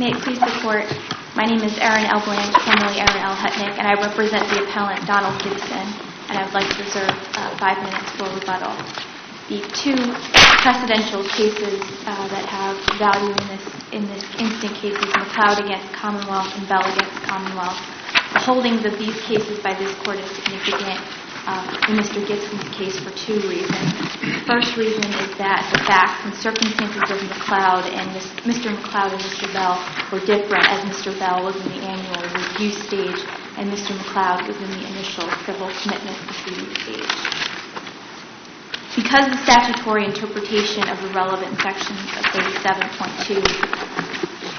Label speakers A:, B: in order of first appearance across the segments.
A: May it please the Court, my name is Erin L. Blanche, formerly Erin L. Hutnick, and I represent the appellant Donald Gibson, and I would like to reserve 5 minutes for rebuttal. The two precedential cases that have value in this instant case is McLeod against Commonwealth and Bell against Commonwealth. The holdings of these cases by this Court is significant in Mr. Gibson's case for two reasons. The first reason is that the facts and circumstances of McLeod and Mr. McLeod and Mr. Bell were different, as Mr. Bell was in the annual review stage and Mr. McLeod was in the initial civil commitment proceeding stage. Because the statutory interpretation of the relevant sections of 37.2,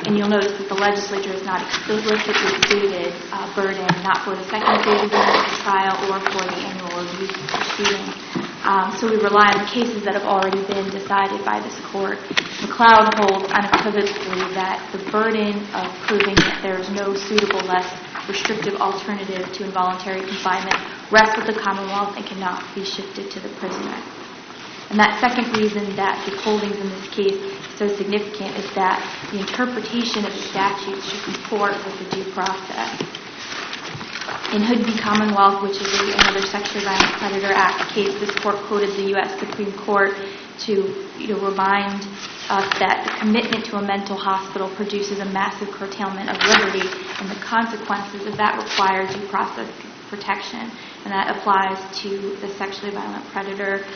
A: and you'll notice that the legislature has not explicitly stated burden, not for the second stage of the trial or for the annual review proceeding. So we rely on the cases that have already been decided by this Court. McLeod holds unequivocally that the burden of proving that there is no suitable, less restrictive alternative to involuntary confinement rests with the Commonwealth and cannot be shifted to the prisoner. And that second reason that the holdings in this case is so significant is that the interpretation of the statutes should comport with the due process. In Hood v. Commonwealth, which is another Sexually Violent Predator Act case, this Court quoted the U.S. Supreme Court to remind us that the commitment to a mental hospital produces a massive curtailment of liberty, and the consequences of that require due process protection. And that applies to the sexually violent predator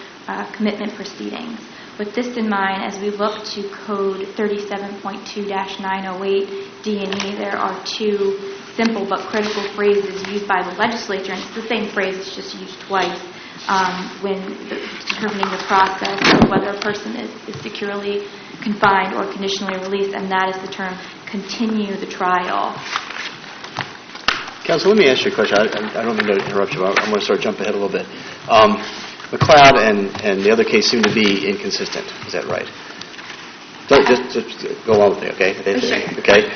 A: commitment proceedings. With this in mind, as we look to Code 37.2-908 D&E, there are two simple but critical phrases used by the legislature, and it's the same phrase, it's just used twice when determining the process of whether a person is securely confined or conditionally released, and that is the term continue the trial.
B: Counsel, let me ask you a question. I don't mean to interrupt you, but I'm going to sort of jump ahead a little bit. McLeod and the other case seem to be inconsistent. Is that right? Just go on with me, okay?
A: Sure.
B: Okay.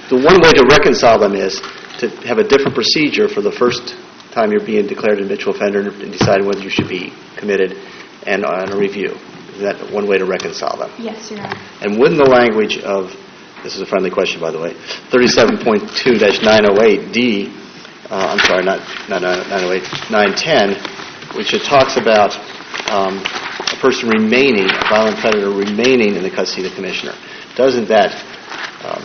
B: The one way to reconcile them is to have a different procedure for the first time you're being declared an habitual offender and deciding whether you should be committed and on a review. Is that one way to reconcile them?
A: Yes, Your Honor.
B: And wouldn't the language of, this is a friendly question, by the way, 37.2-908D, I'm sorry, not 908, 910, which it talks about a person remaining, a violent predator remaining in the custody of the commissioner. Doesn't that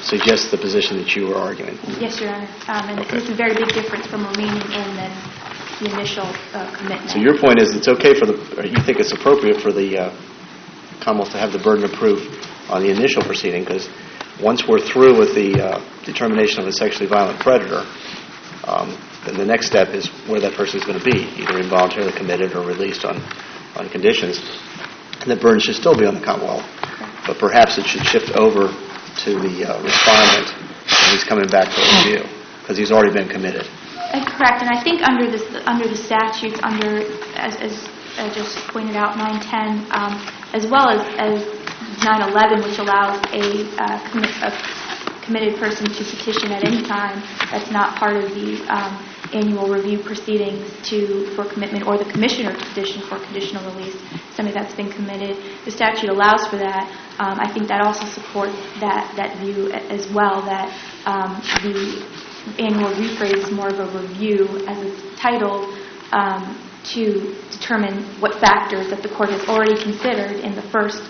B: suggest the position that you were arguing?
A: Yes, Your Honor. And okay. It's a very big difference from remaining in than the initial commitment.
B: So your point is it's okay for you think it's appropriate for the Commonwealth to have the burden of proof on the initial proceeding, because once we're through with the determination of a sexually violent predator, then the next step is where that person is going to be, either involuntarily committed or released on conditions. And the burden should still be on the Commonwealth. Correct. But perhaps it should shift over to the respondent when he's coming back for review, because he's already been committed.
A: Correct. And I think under the statutes, as I just pointed out, 910, as well as 911, which allows a committed person to petition at any time that's not part of the annual review proceedings for commitment, or the commissioner to petition for conditional release, somebody that's been committed. The statute allows for that. I think that also supports that view as well, that the annual review phrase is more of a review, as it's titled, to determine what factors that the court has already considered in the first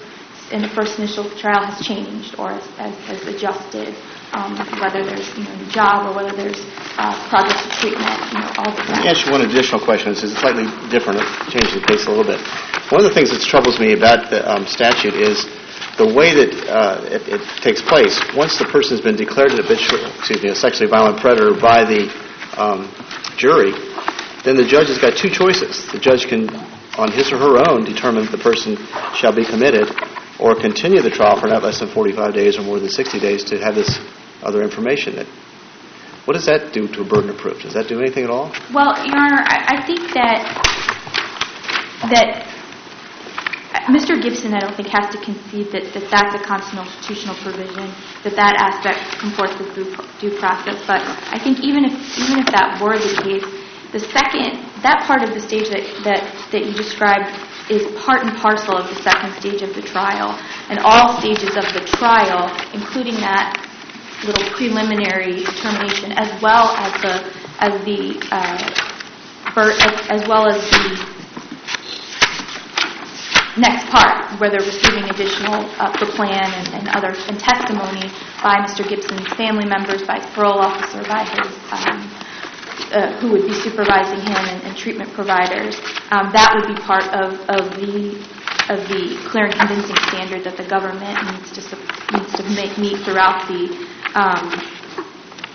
A: initial trial has changed or has adjusted, whether there's a job or whether there's progress of treatment, all of that.
B: Let me ask you one additional question. This is slightly different. It changes the case a little bit. One of the things that troubles me about the statute is the way that it takes place. Once the person has been declared a sexually violent predator by the jury, then the judge has got two choices. The judge can, on his or her own, determine that the person shall be committed, or continue the trial for not less than 45 days or more than 60 days to have this other information. What does that do to a burden of proof? Does that do anything at all?
A: Well, Your Honor, I think that Mr. Gibson, I don't think, has to concede that that's a constitutional provision, that aspect comports with due process. But I think even if that were the case, that part of the stage that you described is part and parcel of the second stage of the trial. And all stages of the trial, including that little preliminary determination, as well as the next part, where they're receiving additional the plan and testimony by Mr. Gibson's family members, by parole officer, by his who would be supervising him and treatment providers. That would be part of the clear and convincing standard that the government needs to meet throughout the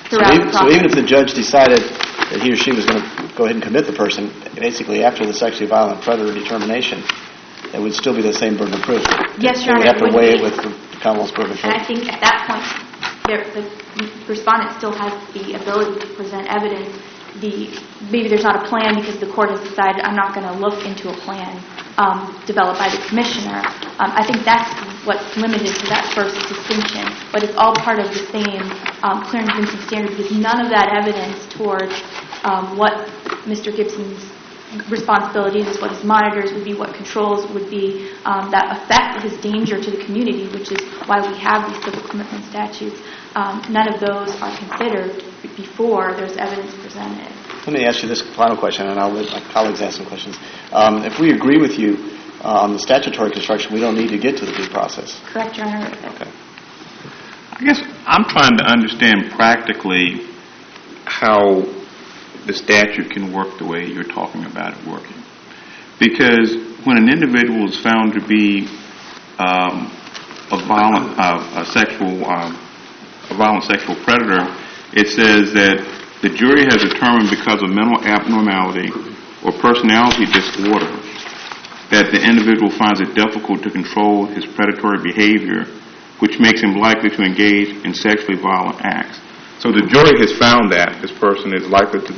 A: process.
B: So even if the judge decided that he or she was going to go ahead and commit the person, basically after the sexually violent predator determination, it would still be the same burden of proof.
A: Yes, Your Honor.
B: We have to weigh it with the Commonwealth's burden of proof.
A: And I think at that point, the respondent still has the ability to present evidence. Maybe there's not a plan because the court has decided I'm not going to look into a plan developed by the commissioner. I think that's what's limited to that first distinction, but it's all part of the same clear and convincing standard, because none of that evidence towards what Mr. Gibson's responsibilities, what his monitors would be, what controls would be, that affect his danger to the community, which is why we have these civil commitment statutes. None of those are considered before there's evidence presented.
B: Let me ask you this final question, and I'll let my colleagues ask some questions. If we agree with you on the statutory construction, we don't need to get to the due process.
A: Correct, Your Honor.
B: Okay.
C: I guess I'm trying to understand practically how the statute can work the way you're talking about it working. Because when an individual is found to be a violent sexual predator, it says that the jury has determined because of mental abnormality or personality disorder that the individual finds it difficult to control his predatory behavior, which makes him likely to engage in sexually violent acts. So the jury has found that this person is likely to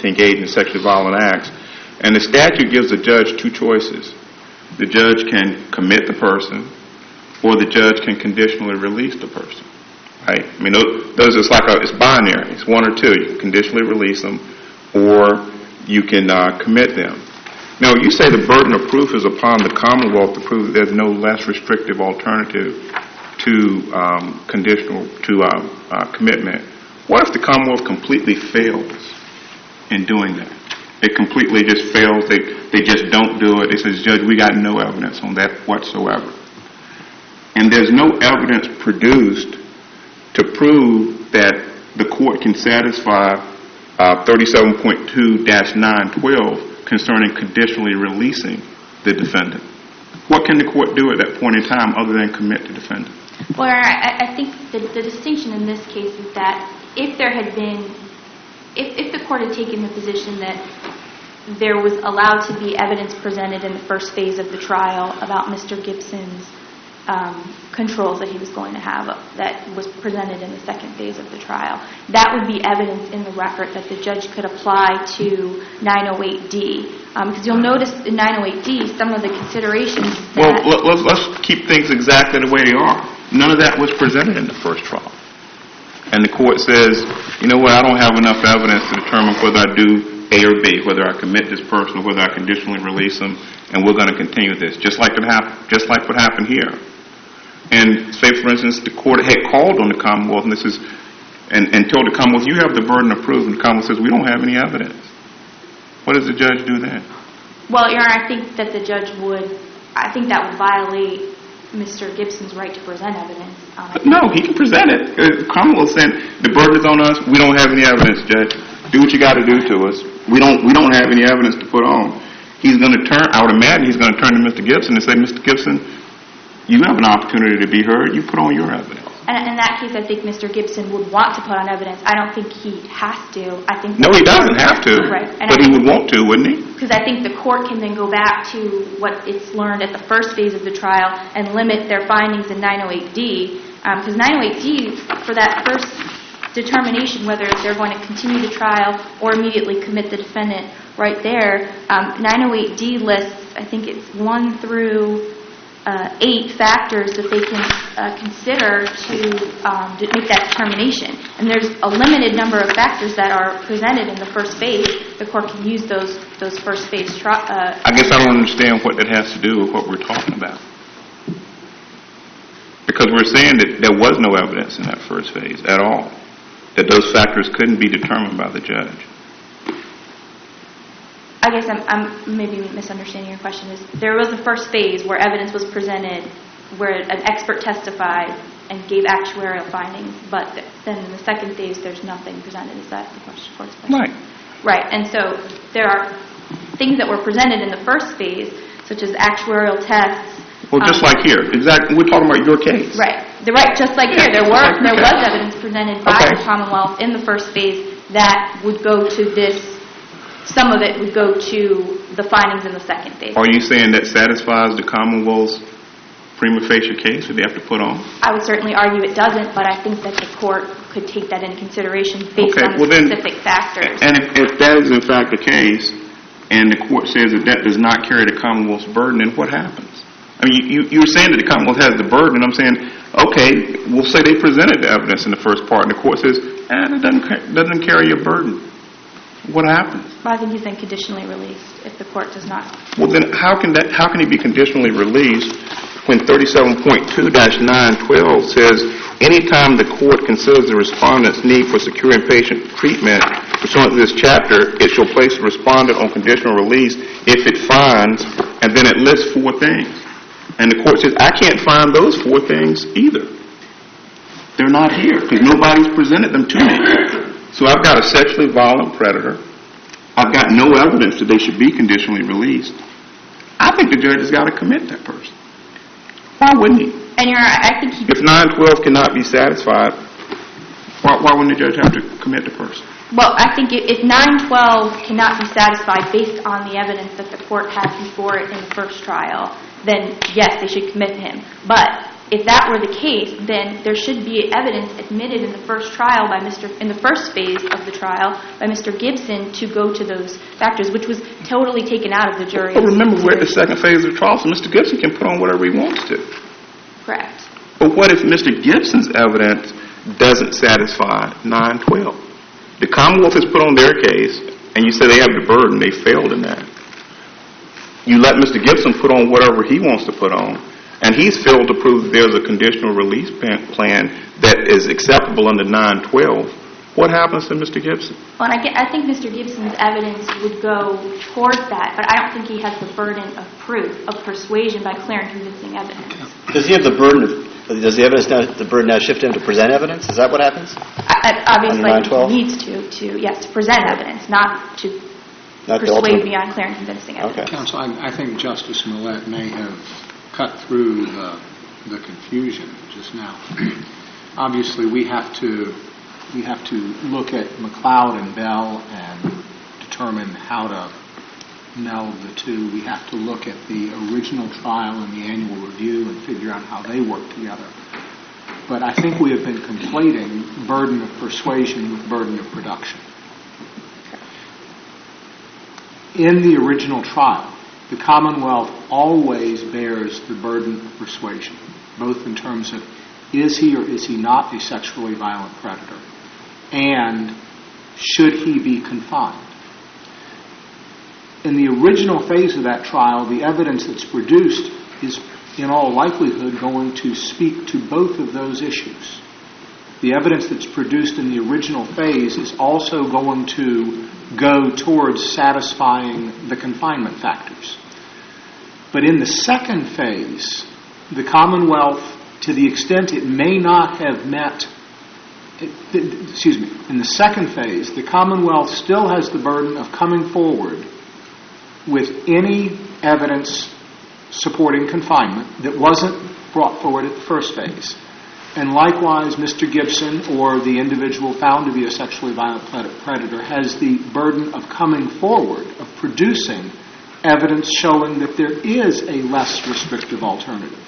C: engage in sexually violent acts, and the statute gives the judge two choices. The judge can commit the person, or the judge can conditionally release the person. Right? I mean, those it's binary. It's one or two. You can conditionally release them, or you can commit them. Now, you say the burden of proof is upon the Commonwealth to prove that there's no less restrictive alternative to commitment. What if the Commonwealth completely fails in doing that? It completely just fails. They just don't do it. They say, Judge, we got no evidence on that whatsoever. And there's no evidence produced to prove that the court can satisfy 37.2-912 concerning conditionally releasing the defendant. What can the court do at that point in time other than commit the defendant?
A: Well, I think the distinction in this case is that if there had been, if the court had taken the position that there was allowed to be evidence presented in the first phase of the trial about Mr. Gibson's controls that he was going to have that was presented in the second phase of the trial, that would be evidence in the record that the judge could apply to 908D. Because you'll notice in 908D some of the considerations that...
C: Well, let's keep things exactly the way they are. None of that was presented in the first trial. And the court says, you know what, I don't have enough evidence to determine whether I do A or B, whether I commit this person or whether I conditionally release them, and we're going to continue this, just like what happened here. And say, for instance, the court had called on the Commonwealth and told the Commonwealth, you have the burden of proof, and the Commonwealth says, we don't have any evidence. What does the judge do then?
A: Well, Your Honor, I think that the judge would violate Mr. Gibson's right to present evidence.
C: No, he can present it. The Commonwealth said, the burden is on us, we don't have any evidence, Judge. Do what you got to do to us. We don't have any evidence to put on. He's going to turn, I would imagine he's going to turn to Mr. Gibson and say, Mr. Gibson, you have an opportunity to be heard. You put on your evidence.
A: And in that case, I think Mr. Gibson would want to put on evidence. I don't think he has to.
C: No, he doesn't have to.
A: Right.
C: But he would want to, wouldn't he?
A: Because I think the court can then go back to what it's learned at the first phase of the trial and limit their findings in 908D. Because 908D, for that first determination, whether they're going to continue the trial or immediately commit the defendant right there, 908D lists, I think it's 1 through 8 factors that they can consider to make that determination. And there's a limited number of factors that are presented in the first phase. The court can use those first phase
C: I guess I don't understand what that has to do with what we're talking about. Because we're saying that there was no evidence in that first phase at all, that those factors couldn't be determined by the judge.
A: I guess I'm maybe misunderstanding your question. Is there was a first phase where evidence was presented, where an expert testified and gave actuarial findings, but then in the second phase there's nothing presented. Is that the question?
C: Right.
A: Right. And so there are things that were presented in the first phase, such as actuarial tests.
C: Well, just like here. Exactly. We're talking about your case.
A: Right. Right. Just like here, there was evidence presented by the Commonwealth in the first phase that would go to this. Some of it would go to the findings in the second phase.
C: Are you saying that satisfies the Commonwealth's prima facie case that they have to put on?
A: I would certainly argue it doesn't, but I think that the court could take that into consideration based on the specific factors.
C: And if that is in fact the case, and the court says that that does not carry the Commonwealth's burden, then what happens? I mean, you're saying that the Commonwealth has the burden, and I'm saying, okay, we'll say they presented the evidence in the first part, and the court says, it doesn't carry your burden. What happens?
A: Well, I think he's then conditionally released if the court does not.
C: Well, then how can he be conditionally released when 37.2-912 says, anytime the court considers the respondent's need for securing patient treatment pursuant to this chapter, it shall place the respondent on conditional release if it finds, and then it lists 4 things. And the court says, I can't find those 4 things either. They're not here because nobody's presented them to me. So I've got a sexually violent predator. I've got no evidence that they should be conditionally released. I think the judge has got to commit that person. Why wouldn't he?
A: And I think he...
C: If 912 cannot be satisfied, why wouldn't the judge have to commit the person?
A: Well, I think if 912 cannot be satisfied based on the evidence that the court had before it in the first trial, then yes, they should commit him. But if that were the case, then there should be evidence admitted in the first trial in the first phase of the trial by Mr. Gibson to go to those factors, which was totally taken out of the jury.
C: But remember, we're at the second phase of the trial, so Mr. Gibson can put on whatever he wants to.
A: Correct.
C: But what if Mr. Gibson's evidence doesn't satisfy 912? The Commonwealth has put on their case, and you say they have the burden. They failed in that. You let Mr. Gibson put on whatever he wants to put on, and he's failed to prove that there's a conditional release plan that is acceptable under 912. What happens to Mr. Gibson?
A: Well, I think Mr. Gibson's evidence would go towards that, but I don't think he has the burden of proof, of persuasion by clear and convincing evidence.
B: Does he have the burden does the burden now shift him to present evidence? Is that what happens?
A: Obviously, he needs to present evidence, not to persuade beyond clear and convincing evidence.
B: Okay.
D: Counsel, I think Justice Millett may have cut through the confusion just now. Obviously, we have to look at McLeod and Bell and determine how to meld the two. We have to look at the original trial and the annual review and figure out how they work together. But I think we have been conflating burden of persuasion with burden of production. In the original trial, the Commonwealth always bears the burden of persuasion, both in terms of is he or is he not a sexually violent predator, and should he be confined. In the original phase of that trial, the evidence that's produced is in all likelihood going to speak to both of those issues. The evidence that's produced in the original phase is also going to go towards satisfying the confinement factors. But in the second phase, the Commonwealth, to the extent it may not have met, in the second phase, the Commonwealth still has the burden of coming forward with any evidence supporting confinement that wasn't brought forward at the first phase. And likewise, Mr. Gibson or the individual found to be a sexually violent predator has the burden of coming forward, of producing evidence showing that there is a less restrictive alternative.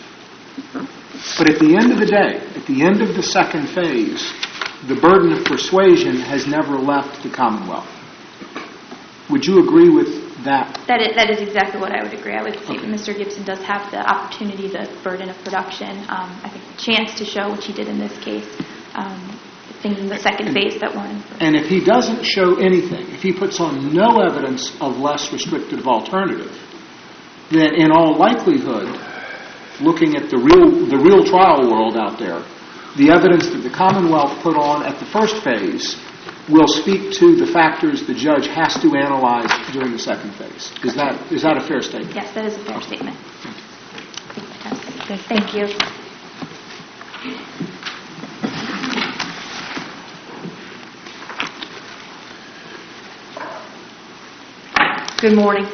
D: But at the end of the day, at the end of the second phase, the burden of persuasion has never left the Commonwealth. Would you agree with that? That is exactly what I would agree. I would say that Mr. Gibson does have the opportunity, the burden of production, I think the chance to show, which he did in this case, things in the second phase that weren't. And if he doesn't show anything, if he puts on no evidence of less restrictive alternative, then in all likelihood, looking at the real trial world out there, the evidence that the Commonwealth put on at the first phase will speak to the factors the judge has to analyze during the second phase. Is that a fair statement?
A: Yes, that is a fair statement. Thank you.
E: Good morning.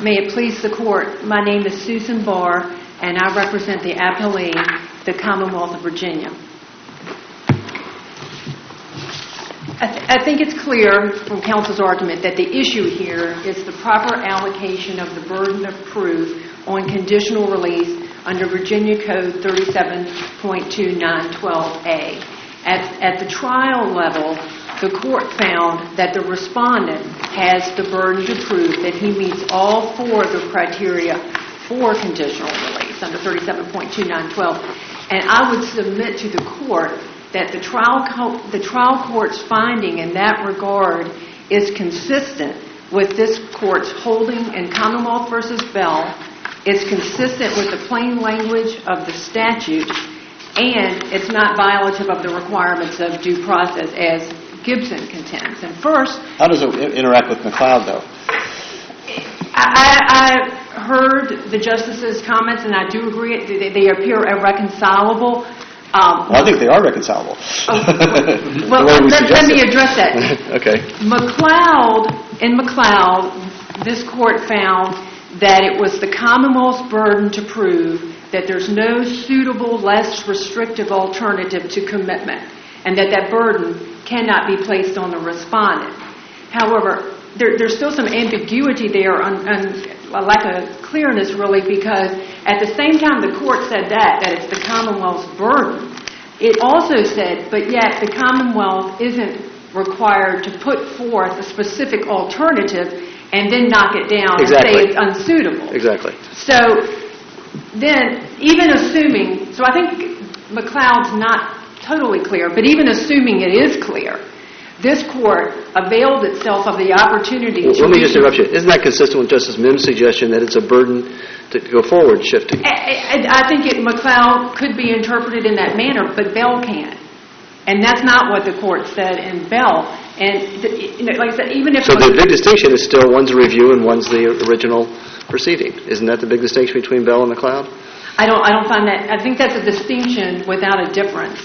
E: May it please the Court, my name is Susan Barr, and I represent the appellee, the Commonwealth of Virginia. I think it's clear from counsel's argument that the issue here is the proper allocation of the burden of proof on conditional release under Virginia Code 37.2912A. At the trial level, the court found that the respondent has the burden to prove that he meets all four of the criteria for conditional release under 37.2912. And I would submit to the court that the trial court's finding in that regard is consistent with this court's holding in Commonwealth v. Bell. It's consistent with the plain language of the statute, and it's not violative of the requirements of due process as Gibson contends. And first,
B: how does it interact with McLeod, though?
E: I heard the Justice's comments, and I do agree they appear irreconcilable.
B: Well, I think they are reconcilable.
E: Well, let me address that.
B: Okay.
E: In McLeod, this court found that it was the Commonwealth's burden to prove that there's no suitable, less restrictive alternative to commitment, and that burden cannot be placed on the respondent. However, there's still some ambiguity there and a lack of clearness, really, because at the same time the court said that it's the Commonwealth's burden, it also said, but yet the Commonwealth isn't required to put forth a specific alternative and then knock it down and say it's unsuitable.
B: Exactly.
E: So then, even assuming, so I think McLeod's not totally clear, but even assuming it is clear, this court availed itself of the opportunity to...
B: Let me just interrupt you. Isn't that consistent with Justice Mims' suggestion that it's a burden to go forward shifting?
E: I think McLeod could be interpreted in that manner, but Bell can't. And that's not what the court said in Bell. And, like I said, even if...
B: So the big distinction is still one's a review and one's the original proceeding. Isn't that the big distinction between Bell and McLeod?
E: I don't find that... I think that's a distinction without a difference.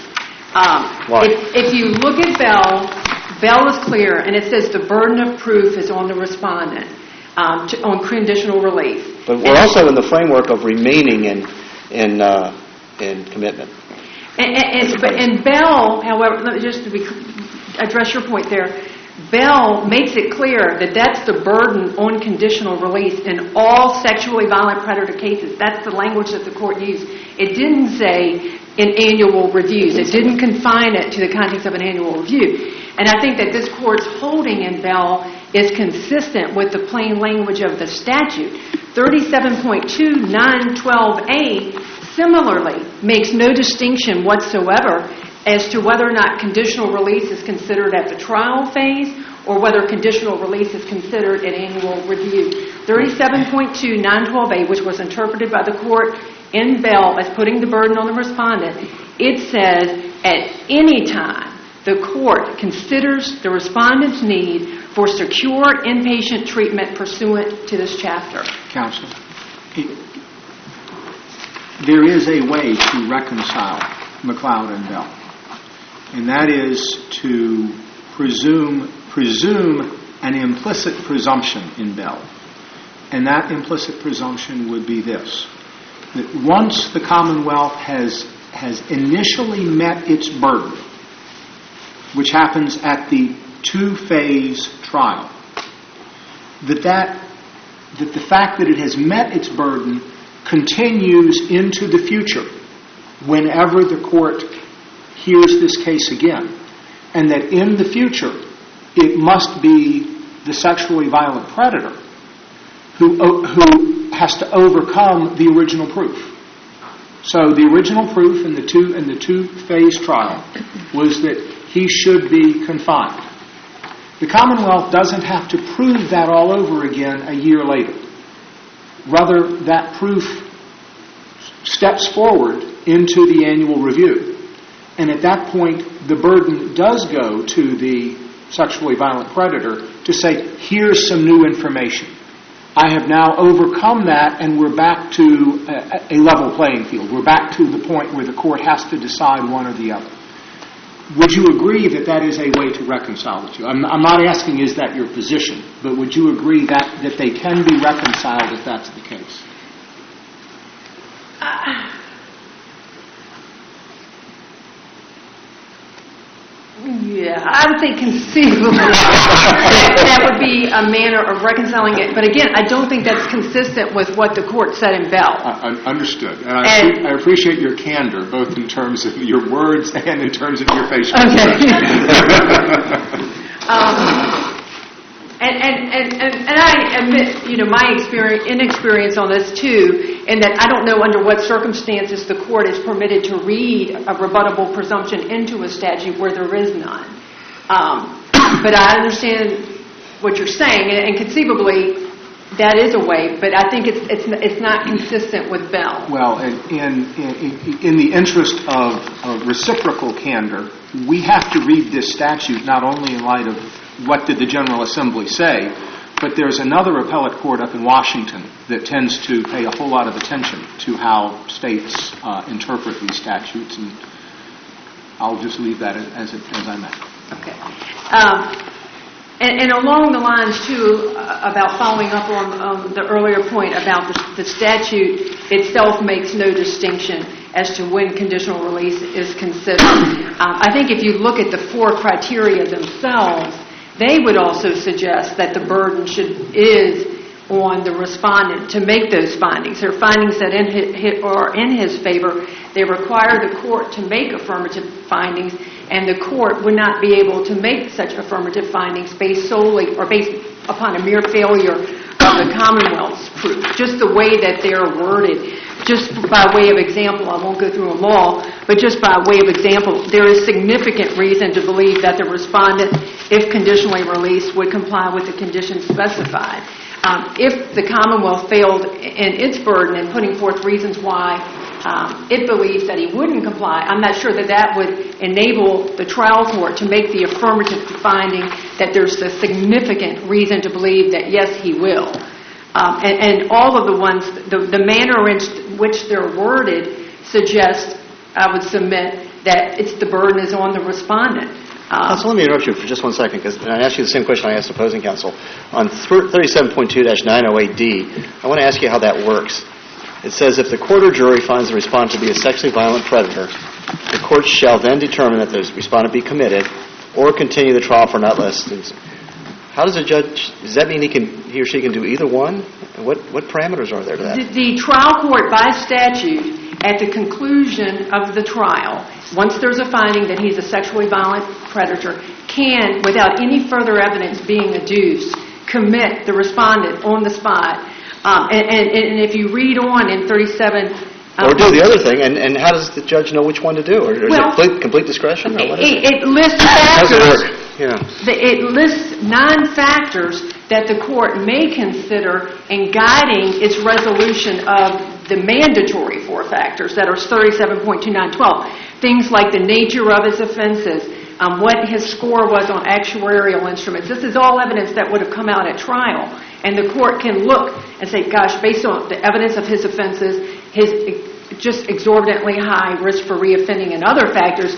B: Why?
E: If you look at Bell is clear, and it says the burden of proof is on the respondent on conditional release.
B: But we're also in the framework of remaining in commitment.
E: But in Bell, however, just to address your point there, Bell makes it clear that that's the burden on conditional release in all sexually violent predator cases. That's the language that the court used. It didn't say in annual reviews. It didn't confine it to the context of an annual review. And I think that this court's holding in Bell is consistent with the plain language of the statute. 37.2912A similarly makes no distinction whatsoever as to whether or not conditional release is considered at the trial phase or whether conditional release is considered at annual review. 37.2912A, which was interpreted by the court in Bell as putting the burden on the respondent, it says at any time the court considers the respondent's need for secure inpatient treatment pursuant to this chapter.
D: Counsel, there is a way to reconcile McLeod and Bell, and that is to presume an implicit presumption in Bell. And that implicit presumption would be this, that once the Commonwealth has initially met its burden, which happens at the two-phase trial, that the fact that it has met its burden continues into the future whenever the court hears this case again, and that in the future it must be the sexually violent predator who has to overcome the original proof. So the original proof in the two-phase trial was that he should be confined. The Commonwealth doesn't have to prove that all over again a year later. Rather, that proof steps forward into the annual review. And at that point, the burden does go to the sexually violent predator to say, here's some new information. I have now overcome that, and we're back to a level playing field. We're back to the point where the court has to decide one or the other. Would you agree that that is a way to reconcile the two? I'm not asking is that your position, but would you agree that they can be reconciled if that's the case?
E: Yeah, I would think conceivably that would be a manner of reconciling it. But again, I don't think that's consistent with what the court said in Bell.
D: Understood. And I appreciate your candor, both in terms of your words and in terms of your facial expression.
E: And I admit, my inexperience on this too, and that I don't know under what circumstances the court is permitted to read a rebuttable presumption into a statute where there is none. But I understand what you're saying, and conceivably that is a way, but I think it's not consistent with Bell.
D: Well, in the interest of reciprocal candor, we have to read this statute not only in light of what did the General Assembly say, but there's another appellate court up in Washington that tends to pay a whole lot of attention to how states interpret these statutes, and I'll just leave that as I meant.
E: Okay. And along the lines, too, about following up on the earlier point about the statute itself makes no distinction as to when conditional release is considered. I think if you look at the four criteria themselves, they would also suggest that the burden is on the respondent to make those findings. There are findings that are in his favor. They require the court to make affirmative findings, and the court would not be able to make such affirmative findings based solely or based upon a mere failure of the Commonwealth's proof. Just the way that they're worded. Just by way of example, I won't go through them all, but just by way of example, there is significant reason to believe that the respondent, if conditionally released, would comply with the conditions specified. If the Commonwealth failed in its burden in putting forth reasons why it believes that he wouldn't comply, I'm not sure that would enable the trial court to make the affirmative finding that there's a significant reason to believe that, yes, he will. And all of the ones, the manner in which they're worded suggests, I would submit, that the burden is on the respondent.
B: So let me interrupt you for just 1 second, because I asked you the same question I asked opposing counsel. On 37.2-908D, I want to ask you how that works. It says, if the court or jury finds the respondent to be a sexually violent predator, the court shall then determine that the respondent be committed or continue the trial for not less than... How does a judge... Does that mean he or she can do either one? What parameters are there to that?
E: The trial court, by statute, at the conclusion of the trial, once there's a finding that he's a sexually violent predator, can, without any further evidence being adduced, commit the respondent on the spot. And if you read on in 37...
B: or do the other thing, and how does the judge know which one to do? Or is it complete discretion? Or what is it?
E: It lists factors.
B: How does it work? Yeah.
E: It lists 9 factors that the court may consider in guiding its resolution of the mandatory 4 factors that are 37.2912. Things like the nature of his offenses, what his score was on actuarial instruments. This is all evidence that would have come out at trial. And the court can look and say, gosh, based on the evidence of his offenses, his just exorbitantly high risk for reoffending and other factors,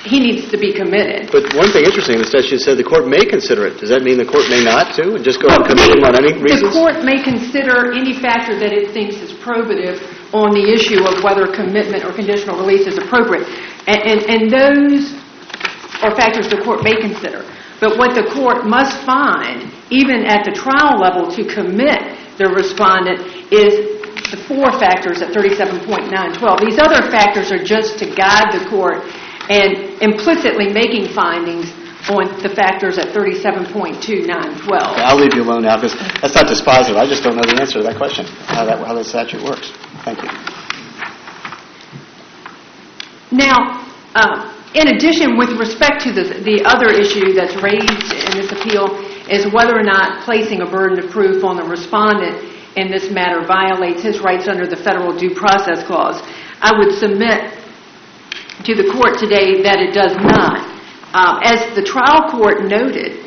E: he needs to be committed.
B: But one thing interesting, the statute said the court may consider it. Does that mean the court may not, too, and just go and commit him on any reasons?
E: The court may consider any factor that it thinks is probative on the issue of whether commitment or conditional release is appropriate. And those are factors the court may consider. But what the court must find, even at the trial level, to commit the respondent is the 4 factors at 37.912. These other factors are just to guide the court and implicitly making findings on the factors at 37.2912.
B: Okay, I'll leave you alone now, because that's not dispositive. I just don't know the answer to that question, how that statute works. Thank you.
E: Now, in addition, with respect to the other issue that's raised in this appeal is whether or not placing a burden of proof on the respondent in this matter violates his rights under the Federal Due Process Clause. I would submit to the court today that it does not. As the trial court noted,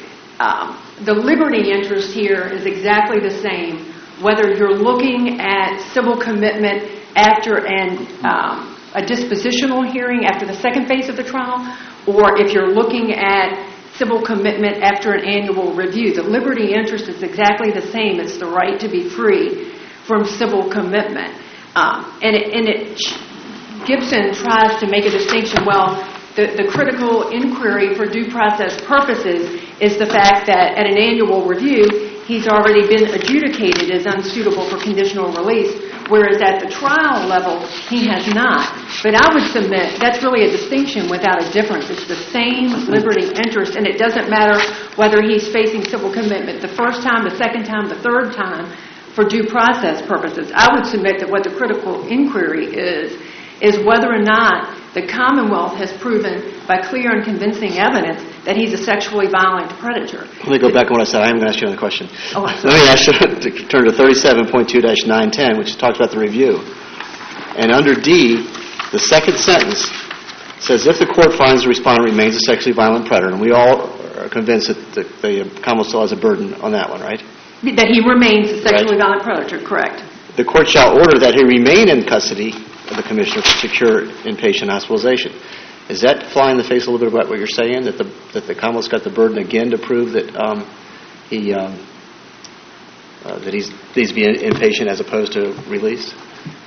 E: the liberty interest here is exactly the same, whether you're looking at civil commitment after a dispositional hearing after the second phase of the trial, or if you're looking at civil commitment after an annual review. The liberty interest is exactly the same. It's the right to be free from civil commitment. Gibson tries to make a distinction. Well, the critical inquiry for due process purposes is the fact that at an annual review, he's already been adjudicated as unsuitable for conditional release, whereas at the trial level, he has not. But I would submit that's really a distinction without a difference. It's the same liberty interest, and it doesn't matter whether he's facing civil commitment the first time, the second time, the third time for due process purposes. I would submit that what the critical inquiry is whether or not the Commonwealth has proven by clear and convincing evidence that he's a sexually violent predator.
B: Let me go back on what I said. I am going to ask you another question.
E: Oh,
B: Let me ask you to turn to 37.2-910, which talks about the review. And under D, the second sentence says, if the court finds the respondent remains a sexually violent predator, and we all are convinced that the Commonwealth still has a burden on that one, right?
E: That he remains a sexually violent predator, correct.
B: The court shall order that he remain in custody of the Commissioner for secure inpatient hospitalization. Is that flying in the face a little bit about what you're saying, that the Commonwealth's got the burden again to prove that he's being inpatient as opposed to released?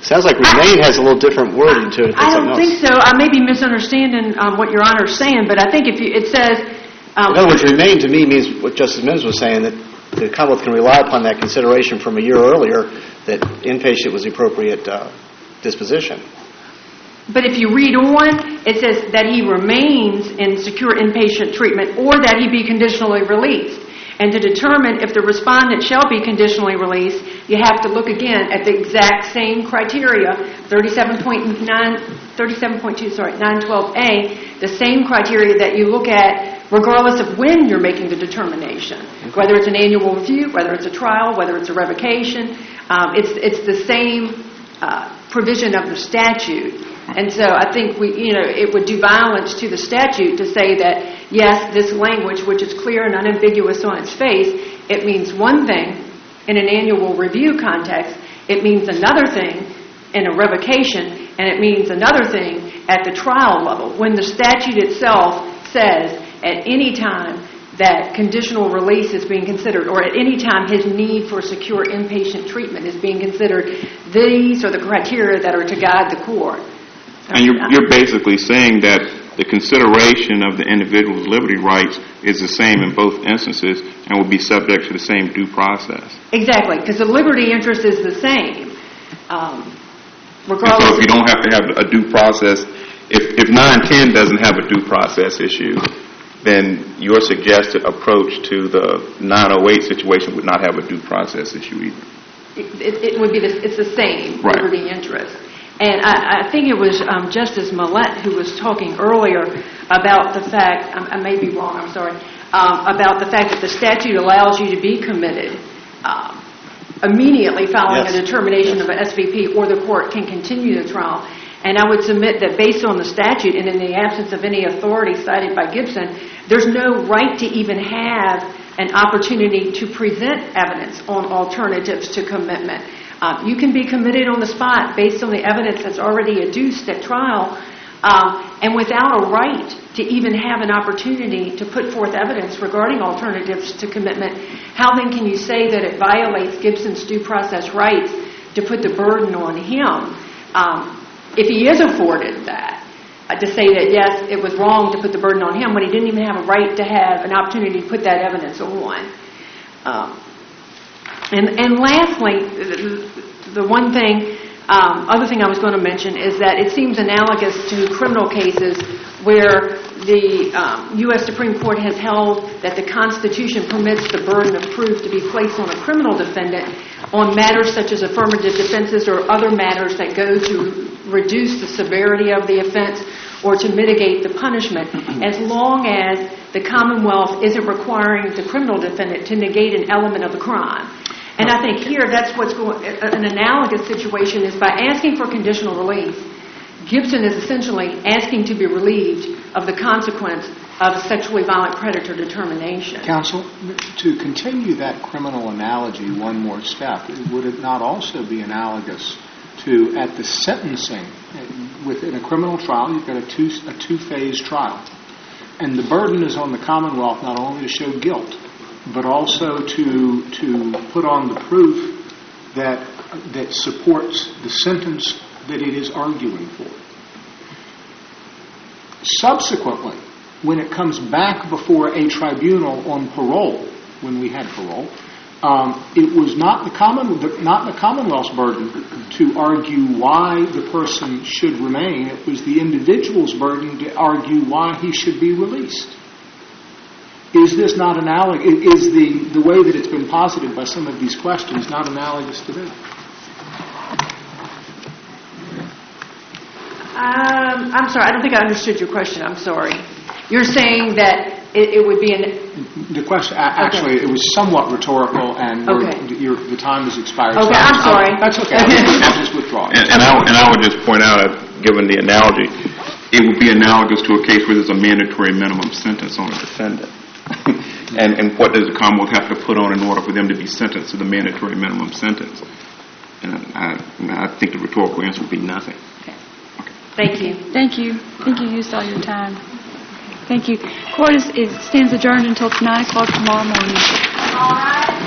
B: Sounds like remain has a little different wording to it.
E: I don't think so. I may be misunderstanding what Your Honor is saying, but I think it says...
B: in other words, remain to me means what Justice Mims was saying, that the Commonwealth can rely upon that consideration from a year earlier that inpatient was the appropriate disposition.
E: But if you read on, it says that he remains in secure inpatient treatment or that he be conditionally released. And to determine if the respondent shall be conditionally released, you have to look again at the exact same criteria, 912A, the same criteria that you look at regardless of when you're making the determination, whether it's an annual review, whether it's a trial, whether it's a revocation. It's the same provision of the statute. And so I think it would do violence to the statute to say that, yes, this language, which is clear and unambiguous on its face, it means one thing in an annual review context, it means another thing in a revocation, and it means another thing at the trial level. When the statute itself says at any time that conditional release is being considered, or at any time his need for secure inpatient treatment is being considered, these are the criteria that are to guide the court.
C: And you're basically saying that the consideration of the individual's liberty rights is the same in both instances and will be subject to the same due process.
E: Exactly, because the liberty interest is the same.
C: Regardless. So if you don't have to have a due process, if 910 doesn't have a due process issue, then your suggested approach to the 908 situation would not have a due process issue either.
E: It would be it's the same
C: right.
E: Liberty interest. And I think it was Justice Millett who was talking earlier about the fact, I may be wrong, I'm sorry, about the fact that the statute allows you to be committed immediately following a determination of an SVP, or the court can continue the trial. And I would submit that based on the statute and in the absence of any authority cited by Gibson, there's no right to even have an opportunity to present evidence on alternatives to commitment. You can be committed on the spot based on the evidence that's already adduced at trial, and without a right to even have an opportunity to put forth evidence regarding alternatives to commitment. How then can you say that it violates Gibson's due process rights to put the burden on him if he is afforded that? To say that, yes, it was wrong to put the burden on him when he didn't even have a right to have an opportunity to put that evidence on. And lastly, the one thing, other thing I was going to mention is that it seems analogous to criminal cases where the U.S. Supreme Court has held that the Constitution permits the burden of proof to be placed on a criminal defendant on matters such as affirmative defenses or other matters that go to reduce the severity of the offense or to mitigate the punishment, as long as the Commonwealth isn't requiring the criminal defendant to negate an element of the crime. And I think here, that's what's going, an analogous situation is by asking for conditional release, Gibson is essentially asking to be relieved of the consequence of a sexually violent predator determination.
D: Counsel, to continue that criminal analogy one more step, would it not also be analogous to, at the sentencing, within a criminal trial, you've got a two-phase trial, and the burden is on the Commonwealth not only to show guilt, but also to put on the proof that supports the sentence that it is arguing for. Subsequently, when it comes back before a tribunal on parole, when we had parole, it was not the Commonwealth's burden to argue why the person should remain. It was the individual's burden to argue why he should be released. Is this not analogous? Is the way that it's been posited by some of these questions not analogous to this?
E: I'm sorry, I don't think I understood your question. I'm sorry. You're saying that it would be
D: The question, actually,
E: okay.
D: It was somewhat rhetorical, and
E: Okay.
D: the time has expired.
E: Okay,
D: so
E: I'm sorry.
D: That's okay. I'll just withdraw.
C: And I would just point out, given the analogy, it would be analogous to a case where there's a mandatory minimum sentence on a defendant. and what does the Commonwealth have to put on in order for them to be sentenced to the mandatory minimum sentence? And I think the rhetorical answer would be nothing.
E: Thank you.
F: Thank you. I think you used all your time. Thank you. Court stands adjourned until 9 o'clock tomorrow morning.
A: All right.